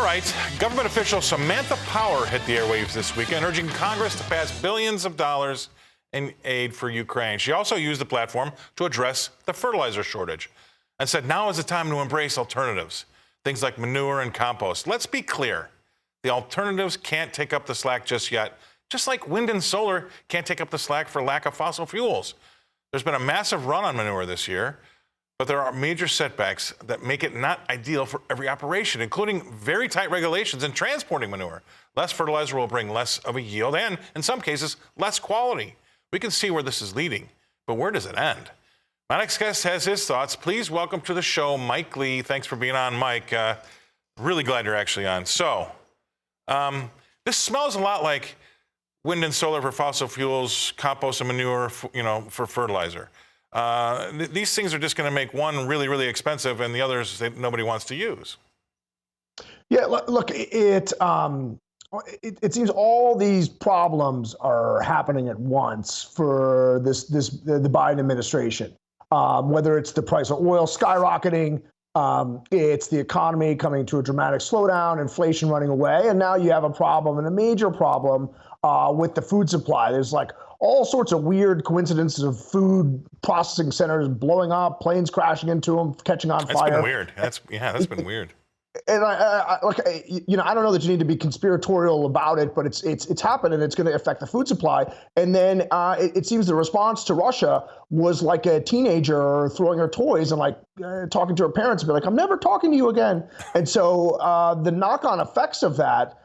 right, government official Samantha Power hit the airwaves this weekend, urging Congress to pass billions of dollars in aid for Ukraine. She also used the platform to address the fertilizer shortage and said now is the time to embrace alternatives, things like manure and compost. Let's be clear, the alternatives can't take up the slack just yet, just like wind and solar can't take up the slack for lack of fossil fuels. There's been a massive run on manure this year, but there are major setbacks that make it not ideal for every operation, including very tight regulations in transporting manure. Less fertilizer will bring less of a yield and, in some cases, less quality. We can see where this is leading, but where does it end? My next guest has his thoughts. Please welcome to the show, Mike Lee. Thanks for being on, Mike. Really glad you're actually on. So, this smells a lot like wind and solar for fossil fuels, compost and manure, for fertilizer. These things are just going to make one really, really expensive, and the others nobody wants to use. Yeah, look, it seems all these problems are happening at once for the Biden administration. Whether it's the price of oil skyrocketing, it's the economy coming to a dramatic slowdown, inflation running away, and now you have a problem, and a major problem with the food supply. There's like all sorts of weird coincidences of food processing centers blowing up, planes crashing into them, catching on fire. That's been weird. That's been weird. And I don't know that you need to be conspiratorial about it, but it's happened, and it's going to affect the food supply. And then it seems the response to Russia was like a teenager throwing her toys and talking to her parents and be like, "I'm never talking to you again." And so the knock-on effects of that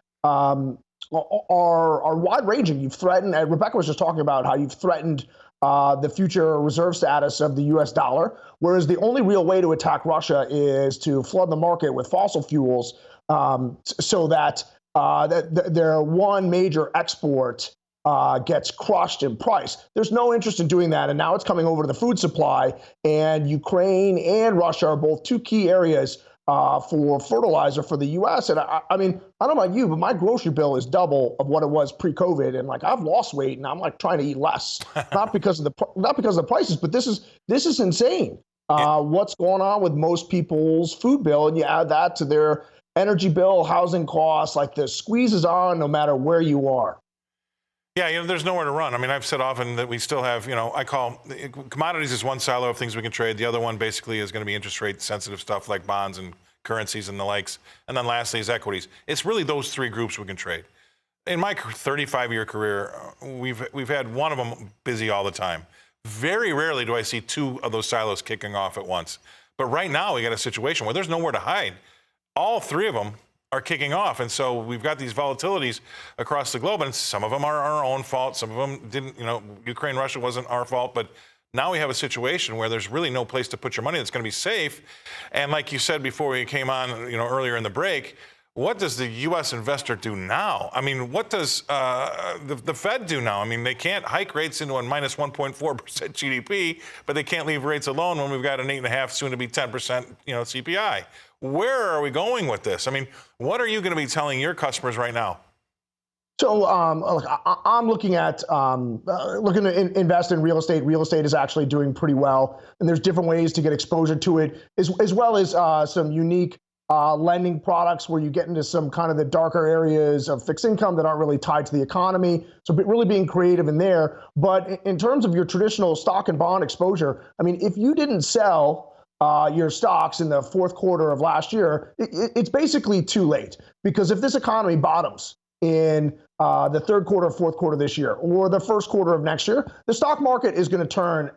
are wide-ranging. You've threatened, Rebecca was just talking about how you've threatened the future reserve status of the U.S. dollar, whereas the only real way to attack Russia is to flood the market with fossil fuels so that their one major export gets crushed in price. There's no interest in doing that, and now it's coming over to the food supply, and Ukraine and Russia are both two key areas for fertilizer for the U.S. And I mean, I don't know about you, but my grocery bill is double of what it was pre-COVID, and I've lost weight, and I'm trying to eat less, not because of the prices, but this is insane. What's going on with most people's food bill, and you add that to their energy bill, housing costs, the squeeze is on no matter where you are. Yeah, there's nowhere to run. I mean, I've said often that we still have, I call commodities is one silo of things we can trade. The other one basically is going to be interest rate sensitive stuff like bonds and currencies and the likes. And then lastly is equities. It's really those three groups we can trade. In my 35-year career, we've had one of them busy all the time. Very rarely do I see two of those silos kicking off at once. But right now we got a situation where there's nowhere to hide. All three of them are kicking off. And so we've got these volatilities across the globe, and some of them are our own fault. Some of them didn't, Ukraine, Russia wasn't our fault, but now we have a situation where there's really no place to put your money that's going to be safe. And like you said before we came on, earlier in the break, what does the U.S. investor do now? I mean, what does the Fed do now? I mean, they can't hike rates into a minus 1.4% GDP, but they can't leave rates alone when we've got an 8.5%, soon to be 10%, CPI. Where are we going with this? I mean, what are you going to be telling your customers right now? So look, I'm looking to invest in real estate. Real estate is actually doing pretty well, and there's different ways to get exposure to it, as well as some unique lending products where you get into some kind of the darker areas of fixed income that aren't really tied to the economy. So really being creative in there. But in terms of your traditional stock and bond exposure, I mean, if you didn't sell your stocks in the fourth quarter of last year, it's basically too late. Because if this economy bottoms in the third quarter, fourth quarter this year, or the first quarter of next year, the stock market is going to turn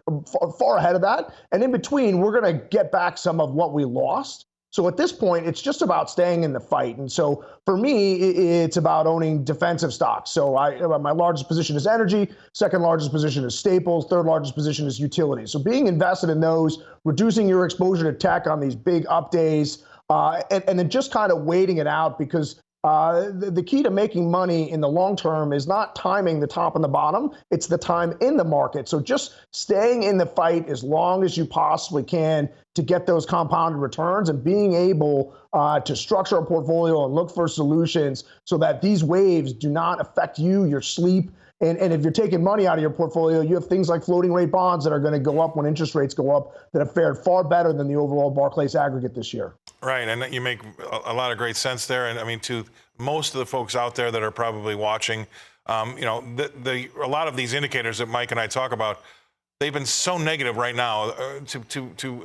far ahead of that. And in between, we're going to get back some of what we lost. So at this point, it's just about staying in the fight. And so for me, it's about owning defensive stocks. So my largest position is energy, second largest position is staples, third largest position is utilities. So being invested in those, reducing your exposure to tech on these big up days, and then just kind of waiting it out, because the key to making money in the long term is not timing the top and the bottom, it's the time in the market. So just staying in the fight as long as you possibly can to get those compounded returns, and being able to structure a portfolio and look for solutions so that these waves do not affect you, your sleep, And if you're taking money out of your portfolio, you have things like floating rate bonds that are going to go up when interest rates go up that have fared far better than the overall Barclays aggregate this year. Right, and you make a lot of great sense there. And I mean, to most of the folks out there that are probably watching, a lot of these indicators that Mike and I talk about, they've been so negative right now. To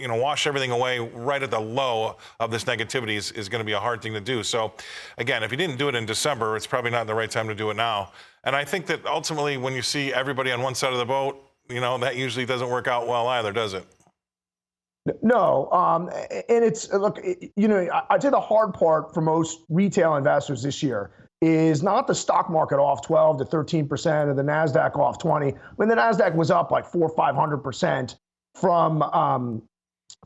wash everything away right at the low of this negativity is going to be a hard thing to do. So, again, if you didn't do it in December, it's probably not the right time to do it now. And I think that ultimately, when you see everybody on one side of the boat, that usually doesn't work out well either, does it? No, and it's look, I'd say the hard part for most retail investors this year is not the stock market off 12 to 13% or the Nasdaq off 20. When the Nasdaq was up like 400 or 500% from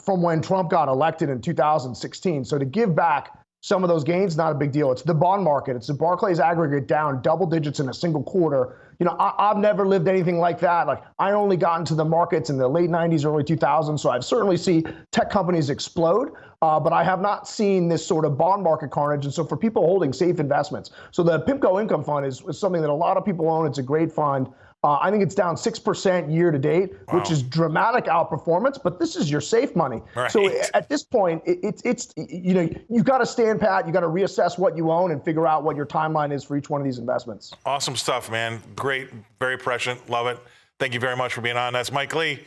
when Trump got elected in 2016. So to give back some of those gains, not a big deal. It's the bond market. It's the Barclays aggregate down double digits in a single quarter. I've never lived anything like that. Like, I only got into the markets in the late 90s, early 2000s. So I've certainly seen tech companies explode, but I have not seen this sort of bond market carnage. And so for people holding safe investments, so the PIMCO Income Fund is something that a lot of people own. It's a great fund. I think it's down 6% year to date, which is dramatic outperformance, but this is your safe money. Right. So at this point, you've got to stand pat, you got to reassess what you own and figure out what your timeline is for each one of these investments. Awesome stuff, man. Great, very prescient. Love it. Thank you very much for being on. That's Mike Lee.